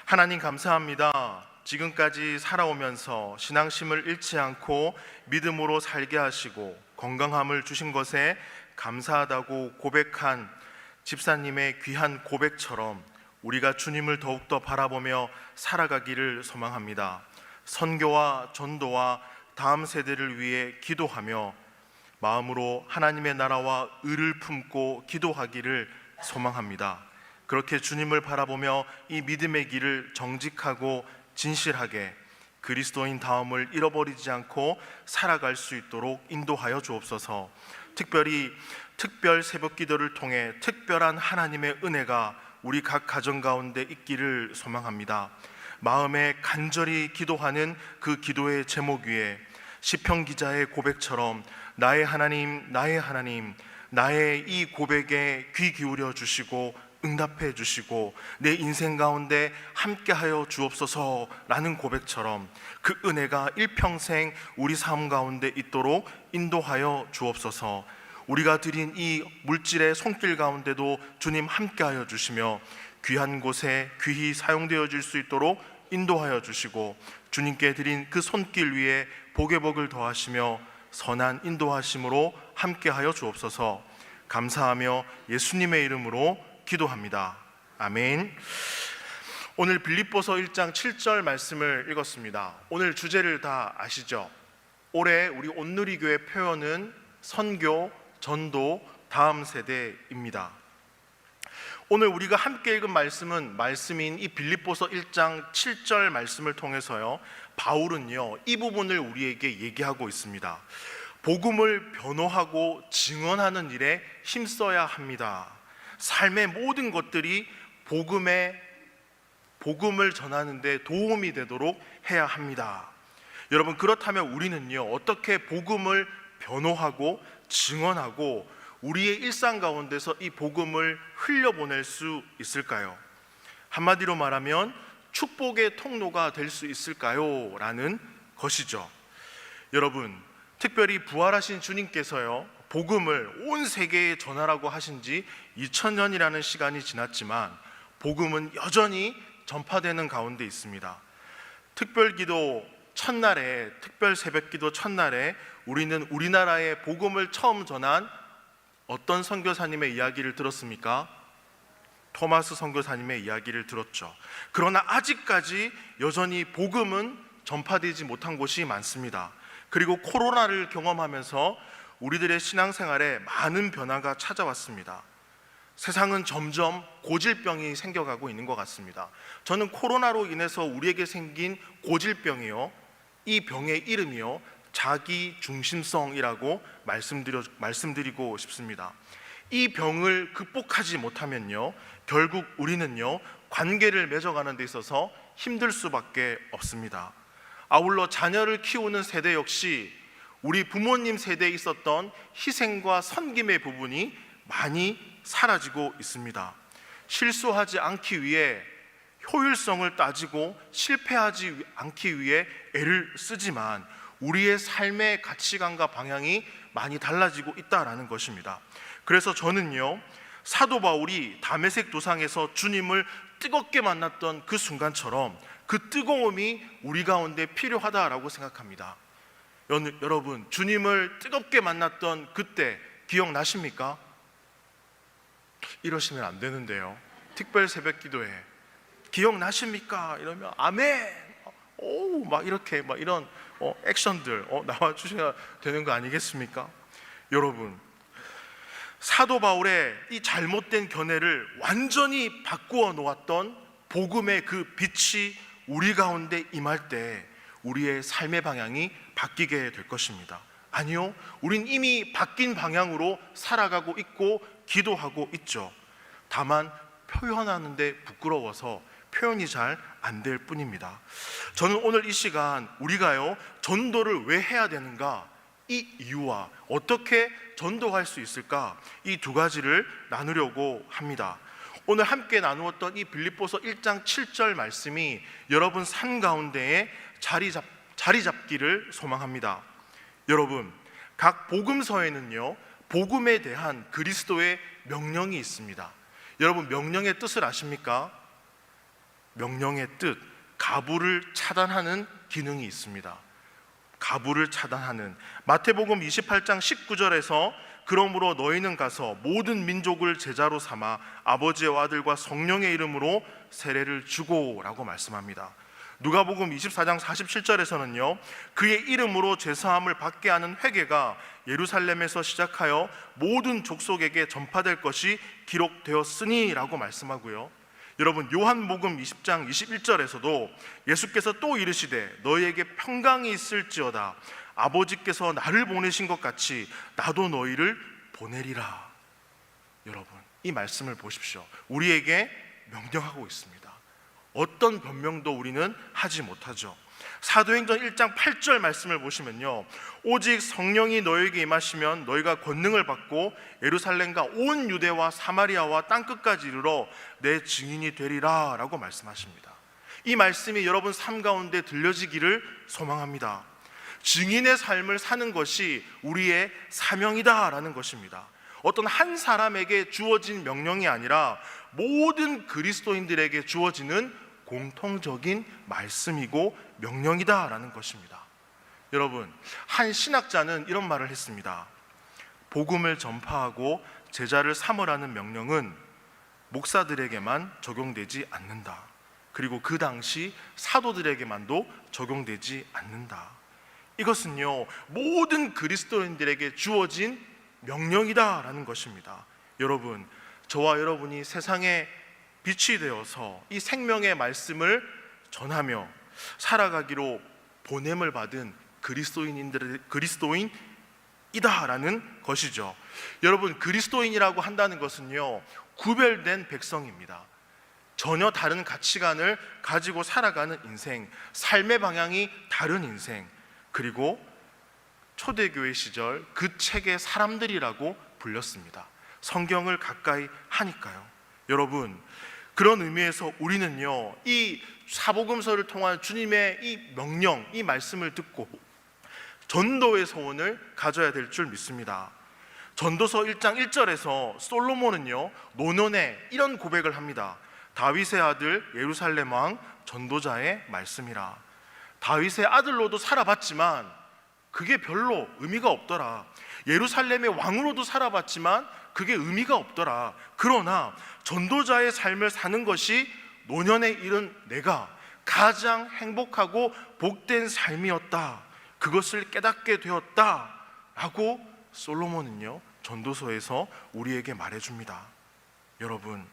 하나님 감사합니다. 지금까지 살아오면서 신앙심을 잃지 않고 믿음으로 살게 하시고 건강함을 주신 것에 감사하다고 고백한 집사님의 귀한 고백처럼 우리가 주님을 더욱더 바라보며 살아가기를 소망합니다. 선교와 전도와 다음 세대를 위해 기도하며 마음으로 하나님의 나라와 의를 품고 기도하기를 소망합니다. 그렇게 주님을 바라보며 이 믿음의 길을 정직하고 진실하게 그리스도인 다움을 잃어버리지 않고 살아갈 수 있도록 인도하여 주옵소서. 특별히 특별 새벽 기도를 통해 특별한 하나님의 은혜가 우리 각 가정 가운데 있기를 소망합니다. 마음에 간절히 기도하는 그 기도의 제목 위에 시편 기자의 고백처럼 나의 하나님, 나의 하나님, 나의 이 고백에 귀 기울여 주시고 응답해 주시고 내 인생 가운데 함께하여 주옵소서라는 고백처럼 그 은혜가 일평생 우리 삶 가운데 있도록 인도하여 주옵소서. 우리가 드린 이 물질의 손길 가운데도 주님 함께하여 주시며 귀한 곳에 귀히 사용되어질 수 있도록 인도하여 주시고 주님께 드린 그 손길 위에 복의 복을 더하시며 선한 인도하심으로 함께하여 주옵소서. 감사하며 예수님의 이름으로 기도합니다. 아멘. 오늘 빌립보서 1장 7절 말씀을 읽었습니다. 오늘 주제를 다 아시죠? 올해 우리 온누리교회 표현은 선교, 전도, 다음 세대입니다. 오늘 우리가 함께 읽은 말씀인 이 빌립보서 1장 7절 말씀을 통해서요, 바울은요 이 부분을 우리에게 얘기하고 있습니다. 복음을 변호하고 증언하는 일에 힘써야 합니다. 삶의 모든 것들이 복음을 전하는 데 도움이 되도록 해야 합니다. 여러분, 그렇다면 우리는요 어떻게 복음을 변호하고 증언하고 우리의 일상 가운데서 이 복음을 흘려보낼 수 있을까요? 한마디로 말하면 축복의 통로가 될 수 있을까요? 라는 것이죠. 여러분, 특별히 부활하신 주님께서요 복음을 온 세계에 전하라고 하신 지 2000년이라는 시간이 지났지만 복음은 여전히 전파되는 가운데 있습니다. 특별기도 첫날에, 특별 새벽기도 첫날에 우리는 우리나라에 복음을 처음 전한 어떤 선교사님의 이야기를 들었습니까? 토마스 선교사님의 이야기를 들었죠. 그러나 아직까지 여전히 복음은 전파되지 못한 곳이 많습니다. 그리고 코로나를 경험하면서 우리들의 신앙생활에 많은 변화가 찾아왔습니다. 세상은 점점 고질병이 생겨가고 있는 것 같습니다. 저는 코로나로 인해서 우리에게 생긴 고질병이요, 이 병의 이름이요 자기중심성이라고 말씀드리고 싶습니다. 이 병을 극복하지 못하면요 결국 우리는요 관계를 맺어가는 데 있어서 힘들 수밖에 없습니다. 아울러 자녀를 키우는 세대 역시 우리 부모님 세대에 있었던 희생과 섬김의 부분이 많이 사라지고 있습니다. 실수하지 않기 위해 효율성을 따지고 실패하지 않기 위해 애를 쓰지만 우리의 삶의 가치관과 방향이 많이 달라지고 있다라는 것입니다. 그래서 저는요 사도 바울이 다메섹 도상에서 주님을 뜨겁게 만났던 그 순간처럼 그 뜨거움이 우리 가운데 필요하다라고 생각합니다. 여러분, 주님을 뜨겁게 만났던 그때 기억나십니까? 이러시면 안 되는데요. 특별 새벽 기도에 기억나십니까? 이러면 아멘! 오, 막 이렇게 막 이런 액션들 나와 주셔야 되는 거 아니겠습니까? 여러분, 사도 바울의 이 잘못된 견해를 완전히 바꾸어 놓았던 복음의 그 빛이 우리 가운데 임할 때 우리의 삶의 방향이 바뀌게 될 것입니다. 아니요, 우린 이미 바뀐 방향으로 살아가고 있고 기도하고 있죠. 다만 표현하는데 부끄러워서 표현이 잘 안 될 뿐입니다. 저는 오늘 이 시간 우리가요 전도를 왜 해야 되는가, 이 이유와 어떻게 전도할 수 있을까, 이 두 가지를 나누려고 합니다. 오늘 함께 나누었던 이 빌립보서 1장 7절 말씀이 여러분 삶 가운데에 자리 잡기를 소망합니다. 여러분, 각 복음서에는요 복음에 대한 그리스도의 명령이 있습니다. 여러분, 명령의 뜻을 아십니까? 명령의 뜻, 가부를 차단하는 기능이 있습니다. 가부를 차단하는, 마태복음 28장 19절에서 그러므로 너희는 가서 모든 민족을 제자로 삼아 아버지와 아들과 성령의 이름으로 세례를 주고 라고 말씀합니다. 누가복음 24장 47절에서는요, 그의 이름으로 죄사함을 받게 하는 회개가 예루살렘에서 시작하여 모든 족속에게 전파될 것이 기록되었으니 라고 말씀하고요, 여러분 요한복음 20장 21절에서도 예수께서 또 이르시되 너희에게 평강이 있을지어다 아버지께서 나를 보내신 것 같이 나도 너희를 보내리라. 여러분 이 말씀을 보십시오. 우리에게 명령하고 있습니다. 어떤 변명도 우리는 하지 못하죠. 사도행전 1장 8절 말씀을 보시면요, 오직 성령이 너희에게 임하시면 너희가 권능을 받고 예루살렘과 온 유대와 사마리아와 땅끝까지 이르러 내 증인이 되리라 라고 말씀하십니다. 이 말씀이 여러분 삶 가운데 들려지기를 소망합니다. 증인의 삶을 사는 것이 우리의 사명이다 라는 것입니다. 어떤 한 사람에게 주어진 명령이 아니라 모든 그리스도인들에게 주어지는 공통적인 말씀이고 명령이다라는 것입니다. 여러분, 한 신학자는 이런 말을 했습니다. 복음을 전파하고 제자를 삼으라는 명령은 목사들에게만 적용되지 않는다. 그리고 그 당시 사도들에게만도 적용되지 않는다. 이것은요, 모든 그리스도인들에게 주어진 명령이다라는 것입니다. 여러분, 저와 여러분이 세상에 빛이 되어서 이 생명의 말씀을 전하며 살아가기로 보냄을 받은 그리스도인이다라는 것이죠. 여러분, 그리스도인이라고 한다는 것은요, 구별된 백성입니다. 전혀 다른 가치관을 가지고 살아가는 인생, 삶의 방향이 다른 인생, 그리고 초대교회 시절 그 책의 사람들이라고 불렸습니다. 성경을 가까이 하니까요. 여러분, 그런 의미에서 우리는요, 이 사복음서를 통한 주님의 이 명령, 이 말씀을 듣고 전도의 소원을 가져야 될 줄 믿습니다. 전도서 1장 1절에서 솔로몬은요, 노년에 이런 고백을 합니다. 다윗의 아들 예루살렘 왕 전도자의 말씀이라. 다윗의 아들로도 살아봤지만 그게 별로 의미가 없더라. 예루살렘의 왕으로도 살아봤지만 그게 의미가 없더라. 그러나 전도자의 삶을 사는 것이 노년에 이른 내가 가장 행복하고 복된 삶이었다. 그것을 깨닫게 되었다 라고 솔로몬은요, 전도서에서 우리에게 말해줍니다. 여러분,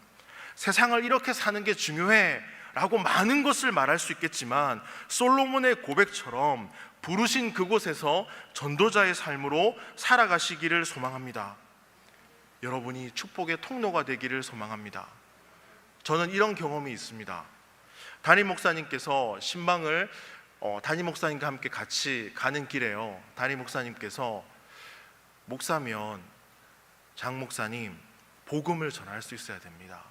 세상을 이렇게 사는 게 중요해 라고 많은 것을 말할 수 있겠지만 솔로몬의 고백처럼 부르신 그곳에서 전도자의 삶으로 살아가시기를 소망합니다. 여러분이 축복의 통로가 되기를 소망합니다. 저는 이런 경험이 있습니다. 담임 목사님께서 신방을 담임 목사님과 함께 같이 가는 길에요, 담임 목사님께서 목사면 장 목사님 복음을 전할 수 있어야 됩니다.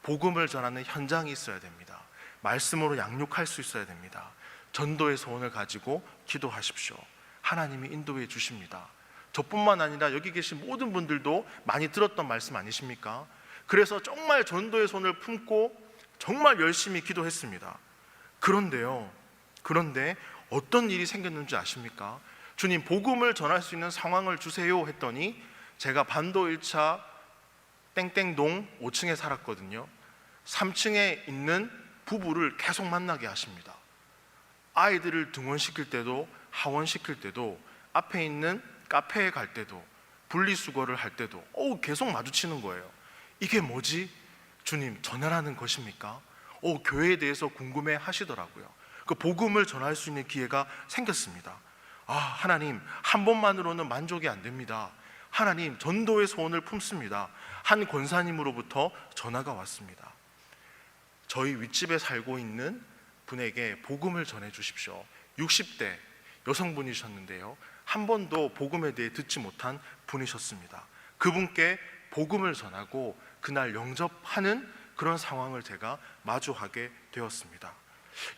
복음을 전하는 현장이 있어야 됩니다. 말씀으로 양육할 수 있어야 됩니다. 전도의 소원을 가지고 기도하십시오. 하나님이 인도해 주십니다. 저뿐만 아니라 여기 계신 모든 분들도 많이 들었던 말씀 아니십니까? 그래서 정말 전도의 손을 품고 정말 열심히 기도했습니다. 그런데 어떤 일이 생겼는지 아십니까? 주님, 복음을 전할 수 있는 상황을 주세요 했더니 제가 반도 1차 땡땡동 5층에 살았거든요. 3층에 있는 부부를 계속 만나게 하십니다. 아이들을 등원시킬 때도 하원시킬 때도 앞에 있는 카페에 갈 때도 분리수거를 할 때도 계속 마주치는 거예요. 이게 뭐지? 주님, 전하라는 것입니까? 교회에 대해서 궁금해 하시더라고요. 그 복음을 전할 수 있는 기회가 생겼습니다. 하나님, 한 번만으로는 만족이 안 됩니다. 하나님, 전도의 소원을 품습니다. 한 권사님으로부터 전화가 왔습니다. 저희 윗집에 살고 있는 분에게 복음을 전해 주십시오. 60대 여성분이셨는데요, 한 번도 복음에 대해 듣지 못한 분이셨습니다. 그분께 복음을 전하고 그날 영접하는 그런 상황을 제가 마주하게 되었습니다.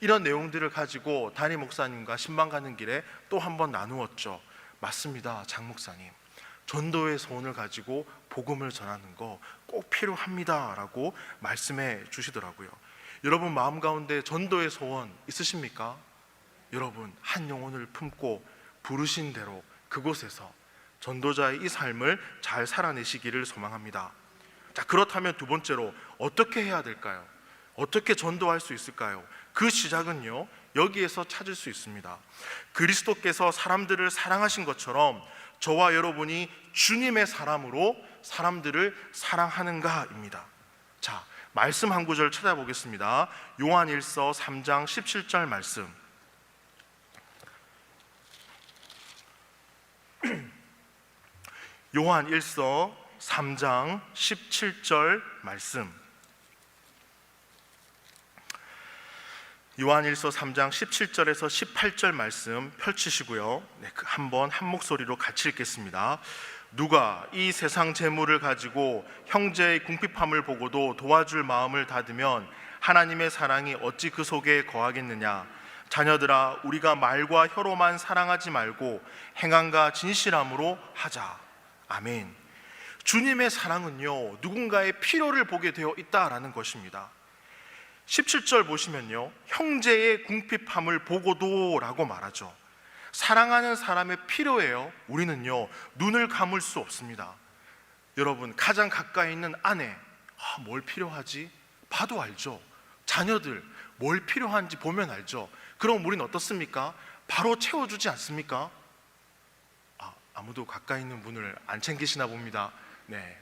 이런 내용들을 가지고 담임 목사님과 신방 가는 길에 또 한 번 나누었죠. 맞습니다, 장 목사님. 전도의 소원을 가지고 복음을 전하는 거 꼭 필요합니다 라고 말씀해 주시더라고요. 여러분 마음 가운데 전도의 소원 있으십니까? 여러분 한 영혼을 품고 부르신 대로 그곳에서 전도자의 이 삶을 잘 살아내시기를 소망합니다. 자, 그렇다면 두 번째로 어떻게 해야 될까요? 어떻게 전도할 수 있을까요? 그 시작은요, 여기에서 찾을 수 있습니다. 그리스도께서 사람들을 사랑하신 것처럼 저와 여러분이 주님의 사람으로 사람들을 사랑하는가입니다. 자, 말씀 한 구절 찾아보겠습니다. 요한일서 3장 17절 말씀. 요한일서 3장 17절 말씀. 요한일서 3장 17절에서 18절 말씀 펼치시고요. 한번 한 목소리로 같이 읽겠습니다. 누가 이 세상 재물을 가지고 형제의 궁핍함을 보고도 도와줄 마음을 닫으면 하나님의 사랑이 어찌 그 속에 거하겠느냐. 자녀들아, 우리가 말과 혀로만 사랑하지 말고 행함과 진실함으로 하자. 아멘. 주님의 사랑은요, 누군가의 필요를 보게 되어 있다라는 것입니다. 17절 보시면요, 형제의 궁핍함을 보고도 라고 말하죠. 사랑하는 사람의 필요에요, 우리는요 눈을 감을 수 없습니다. 여러분, 가장 가까이 있는 아내, 뭘 필요하지? 봐도 알죠. 자녀들, 뭘 필요한지 보면 알죠. 그럼 우리는 어떻습니까? 바로 채워주지 않습니까? 아무도 가까이 있는 분을 안 챙기시나 봅니다. 네.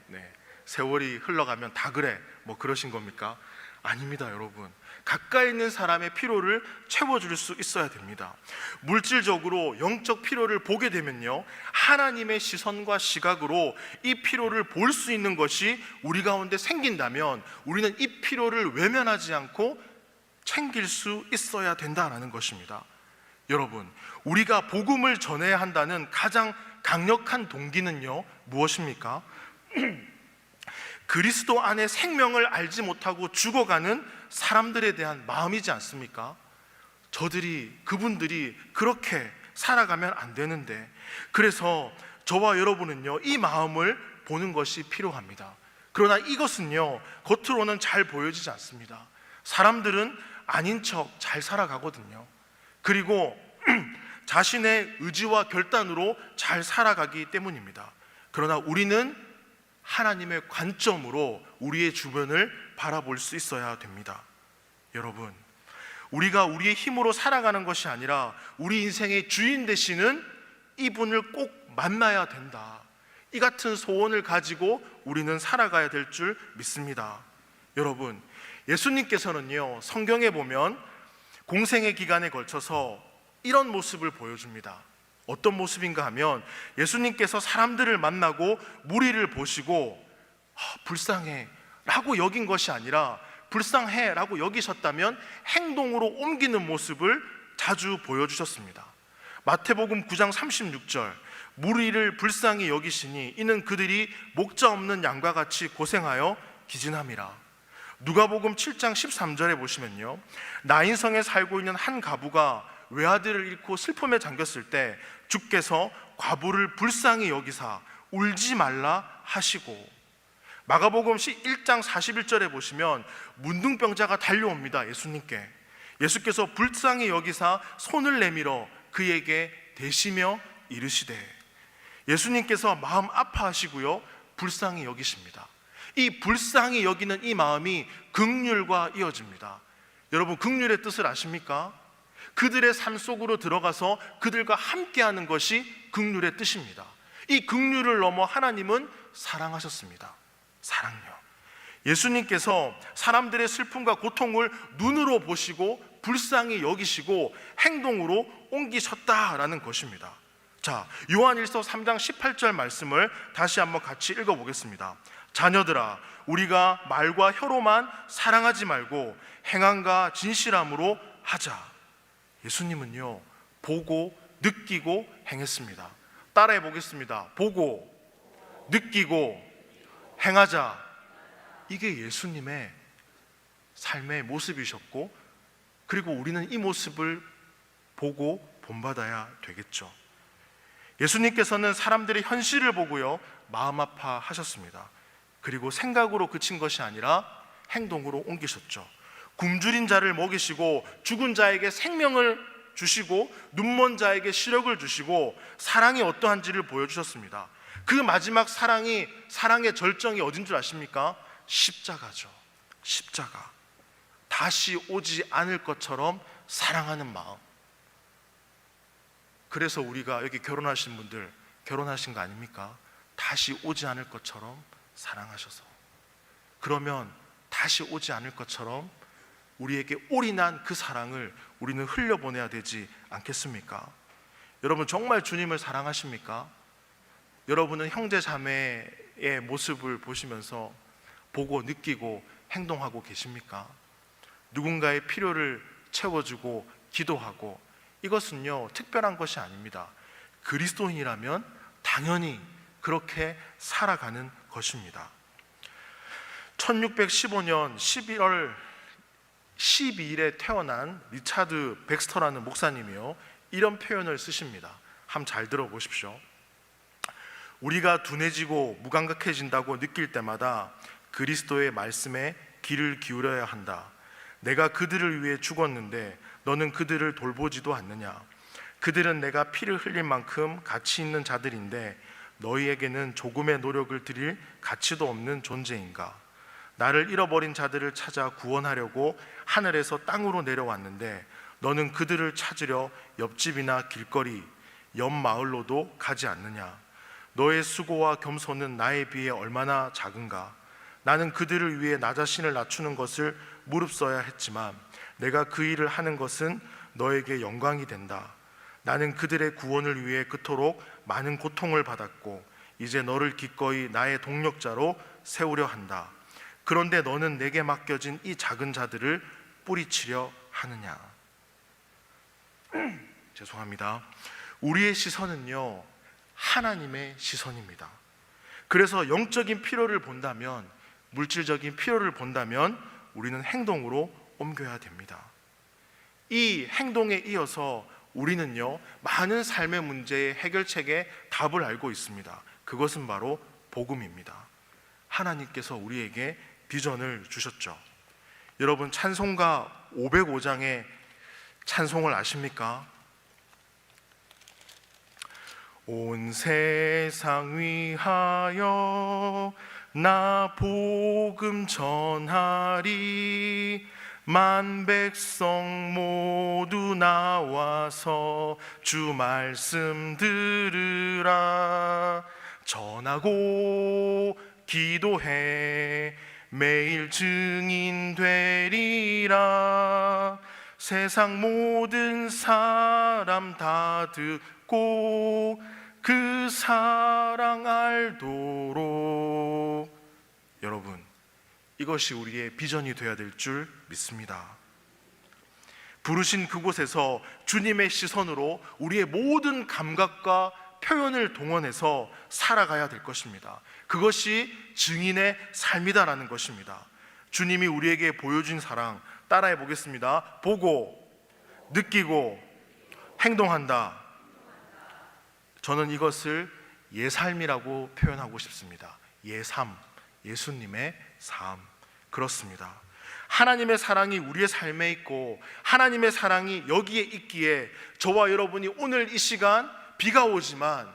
세월이 흘러가면 다 그래, 뭐 그러신 겁니까? 아닙니다. 여러분, 가까이 있는 사람의 필요를 채워줄 수 있어야 됩니다. 물질적으로 영적 필요를 보게 되면요, 하나님의 시선과 시각으로 이 필요를 볼 수 있는 것이 우리 가운데 생긴다면 우리는 이 필요를 외면하지 않고 챙길 수 있어야 된다는 것입니다. 여러분, 우리가 복음을 전해야 한다는 가장 강력한 동기는요, 무엇입니까? 그리스도 안에 생명을 알지 못하고 죽어가는 사람들에 대한 마음이지 않습니까? 그분들이 그렇게 살아가면 안 되는데, 그래서 저와 여러분은요, 이 마음을 보는 것이 필요합니다. 그러나 이것은요, 겉으로는 잘 보여지지 않습니다. 사람들은 아닌 척 잘 살아가거든요. 그리고 자신의 의지와 결단으로 잘 살아가기 때문입니다. 그러나 우리는 하나님의 관점으로 우리의 주변을 바라볼 수 있어야 됩니다. 여러분, 우리가 우리의 힘으로 살아가는 것이 아니라 우리 인생의 주인 되시는 이분을 꼭 만나야 된다, 이 같은 소원을 가지고 우리는 살아가야 될 줄 믿습니다. 여러분, 예수님께서는요, 성경에 보면 공생의 기간에 걸쳐서 이런 모습을 보여줍니다. 어떤 모습인가 하면, 예수님께서 사람들을 만나고 무리를 보시고 불쌍해 라고 여긴 것이 아니라, 불쌍해 라고 여기셨다면 행동으로 옮기는 모습을 자주 보여주셨습니다. 마태복음 9장 36절, 무리를 불쌍히 여기시니 이는 그들이 목자 없는 양과 같이 고생하여 기진함이라. 누가복음 7장 13절에 보시면요, 나인성에 살고 있는 한 과부가 외아들을 잃고 슬픔에 잠겼을 때 주께서 과부를 불쌍히 여기사 울지 말라 하시고, 마가복음 1장 41절에 보시면 문둥병자가 달려옵니다. 예수님께. 예수께서 불쌍히 여기사 손을 내밀어 그에게 대시며 이르시되, 예수님께서 마음 아파하시고요, 불쌍히 여기십니다. 이 불쌍히 여기는 이 마음이 긍휼과 이어집니다. 여러분, 긍휼의 뜻을 아십니까? 그들의 삶 속으로 들어가서 그들과 함께하는 것이 긍휼의 뜻입니다. 이 긍휼을 넘어 하나님은 사랑하셨습니다. 사랑요. 예수님께서 사람들의 슬픔과 고통을 눈으로 보시고 불쌍히 여기시고 행동으로 옮기셨다라는 것입니다. 자, 요한일서 3장 18절 말씀을 다시 한번 같이 읽어보겠습니다. 자녀들아, 우리가 말과 혀로만 사랑하지 말고 행함과 진실함으로 하자. 예수님은요, 보고 느끼고 행했습니다. 따라해 보겠습니다. 보고 느끼고 행하자. 이게 예수님의 삶의 모습이셨고, 그리고 우리는 이 모습을 보고 본받아야 되겠죠. 예수님께서는 사람들의 현실을 보고요, 마음 아파하셨습니다. 그리고 생각으로 그친 것이 아니라 행동으로 옮기셨죠. 굶주린 자를 먹이시고 죽은 자에게 생명을 주시고 눈먼 자에게 시력을 주시고 사랑이 어떠한지를 보여주셨습니다. 그 마지막 사랑의 절정이 어딘 줄 아십니까? 십자가죠. 십자가. 다시 오지 않을 것처럼 사랑하는 마음. 그래서 우리가 여기 결혼하신 분들 결혼하신 거 아닙니까? 다시 오지 않을 것처럼 사랑하셔서. 그러면 다시 오지 않을 것처럼 우리에게 올인한 그 사랑을 우리는 흘려보내야 되지 않겠습니까? 여러분 정말 주님을 사랑하십니까? 여러분은 형제 자매의 모습을 보시면서 보고 느끼고 행동하고 계십니까? 누군가의 필요를 채워주고 기도하고, 이것은요 특별한 것이 아닙니다. 그리스도인이라면 당연히 그렇게 살아가는 것입니다. 1615년 11월 12일에 태어난 리차드 백스터라는 목사님이요 이런 표현을 쓰십니다. 한번 잘 들어보십시오. 우리가 둔해지고 무감각해진다고 느낄 때마다 그리스도의 말씀에 귀를 기울여야 한다. 내가 그들을 위해 죽었는데 너는 그들을 돌보지도 않느냐. 그들은 내가 피를 흘릴 만큼 가치 있는 자들인데 너희에게는 조금의 노력을 들일 가치도 없는 존재인가. 나를 잃어버린 자들을 찾아 구원하려고 하늘에서 땅으로 내려왔는데 너는 그들을 찾으려 옆집이나 길거리, 옆 마을로도 가지 않느냐. 너의 수고와 겸손은 나에 비해 얼마나 작은가. 나는 그들을 위해 나 자신을 낮추는 것을 무릅써야 했지만 내가 그 일을 하는 것은 너에게 영광이 된다. 나는 그들의 구원을 위해 그토록 많은 고통을 받았고 이제 너를 기꺼이 나의 동력자로 세우려 한다. 그런데 너는 내게 맡겨진 이 작은 자들을 뿌리치려 하느냐. 죄송합니다. 우리의 시선은요 하나님의 시선입니다. 그래서 영적인 필요를 본다면, 물질적인 필요를 본다면 우리는 행동으로 옮겨야 됩니다. 이 행동에 이어서 우리는요 많은 삶의 문제의 해결책의 답을 알고 있습니다. 그것은 바로 복음입니다. 하나님께서 우리에게 비전을 주셨죠. 여러분 찬송가 505장의 찬송을 아십니까? 온 세상 위하여 나 복음 전하리. 만 백성 모두 나와서 주 말씀 들으라. 전하고 기도해 매일 증인 되리라. 세상 모든 사람 다 듣고 그 사랑 알도록. 여러분 이것이 우리의 비전이 되어야 될 줄 믿습니다. 부르신 그곳에서 주님의 시선으로 우리의 모든 감각과 표현을 동원해서 살아가야 될 것입니다. 그것이 증인의 삶이다라는 것입니다. 주님이 우리에게 보여준 사랑 따라해 보겠습니다. 보고, 느끼고, 행동한다. 저는 이것을 예삶이라고 표현하고 싶습니다. 예삼, 예수님의 삶. 그렇습니다. 하나님의 사랑이 우리의 삶에 있고 하나님의 사랑이 여기에 있기에 저와 여러분이 오늘 이 시간 비가 오지만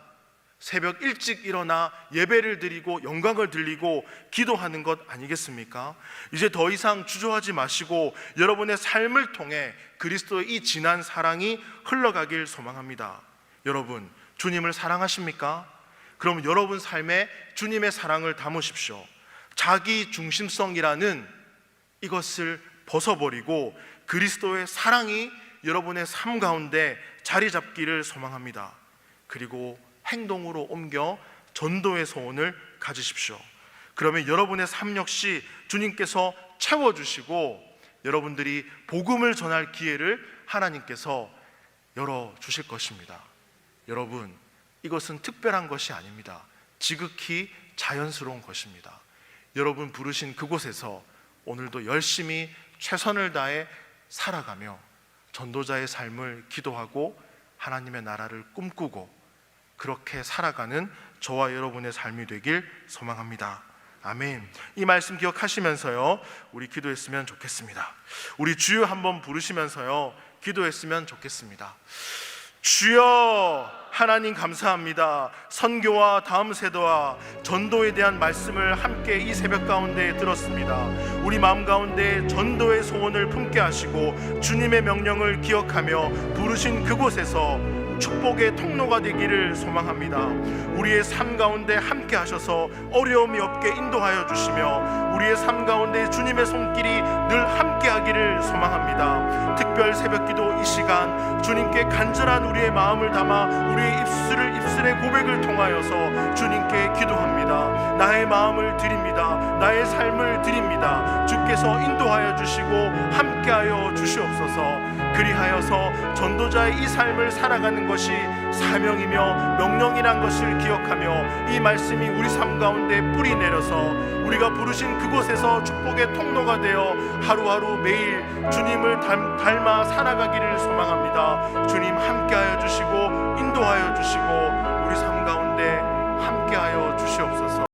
새벽 일찍 일어나 예배를 드리고 영광을 드리고 기도하는 것 아니겠습니까? 이제 더 이상 주저하지 마시고 여러분의 삶을 통해 그리스도의 이 진한 사랑이 흘러가길 소망합니다. 여러분 주님을 사랑하십니까? 그럼 여러분 삶에 주님의 사랑을 담으십시오. 자기 중심성이라는 이것을 벗어버리고 그리스도의 사랑이 여러분의 삶 가운데 자리 잡기를 소망합니다. 그리고 행동으로 옮겨 전도의 소원을 가지십시오. 그러면 여러분의 삶 역시 주님께서 채워주시고 여러분들이 복음을 전할 기회를 하나님께서 열어주실 것입니다. 여러분 이것은 특별한 것이 아닙니다. 지극히 자연스러운 것입니다. 여러분 부르신 그곳에서 오늘도 열심히 최선을 다해 살아가며 전도자의 삶을 기도하고 하나님의 나라를 꿈꾸고 그렇게 살아가는 저와 여러분의 삶이 되길 소망합니다. 아멘. 이 말씀 기억하시면서요, 우리 기도했으면 좋겠습니다. 우리 주여 한번 부르시면서요, 기도했으면 좋겠습니다. 주여, 하나님 감사합니다. 선교와 다음 세대와 전도에 대한 말씀을 함께 이 새벽 가운데 들었습니다. 우리 마음 가운데 전도의 소원을 품게 하시고 주님의 명령을 기억하며 부르신 그곳에서 축복의 통로가 되기를 소망합니다. 우리의 삶 가운데 함께 하셔서 어려움이 없게 인도하여 주시며 우리의 삶 가운데 주님의 손길이 늘 함께 하기를 소망합니다. 특별 새벽기도 이 시간 주님께 간절한 우리의 마음을 담아 우리의 입술의 고백을 통하여서 주님께 기도합니다. 나의 마음을 드립니다. 나의 삶을 드립니다. 주께서 인도하여 주시고 함께하여 주시옵소서. 그리하여서 전도자의 이 삶을 살아가는 것이 사명이며 명령이란 것을 기억하며 이 말씀이 우리 삶 가운데 뿌리 내려서 우리가 부르신 그곳에서 축복의 통로가 되어 하루하루 매일 주님을 닮아 살아가기를 소망합니다. 주님 함께하여 주시고 인도하여 주시고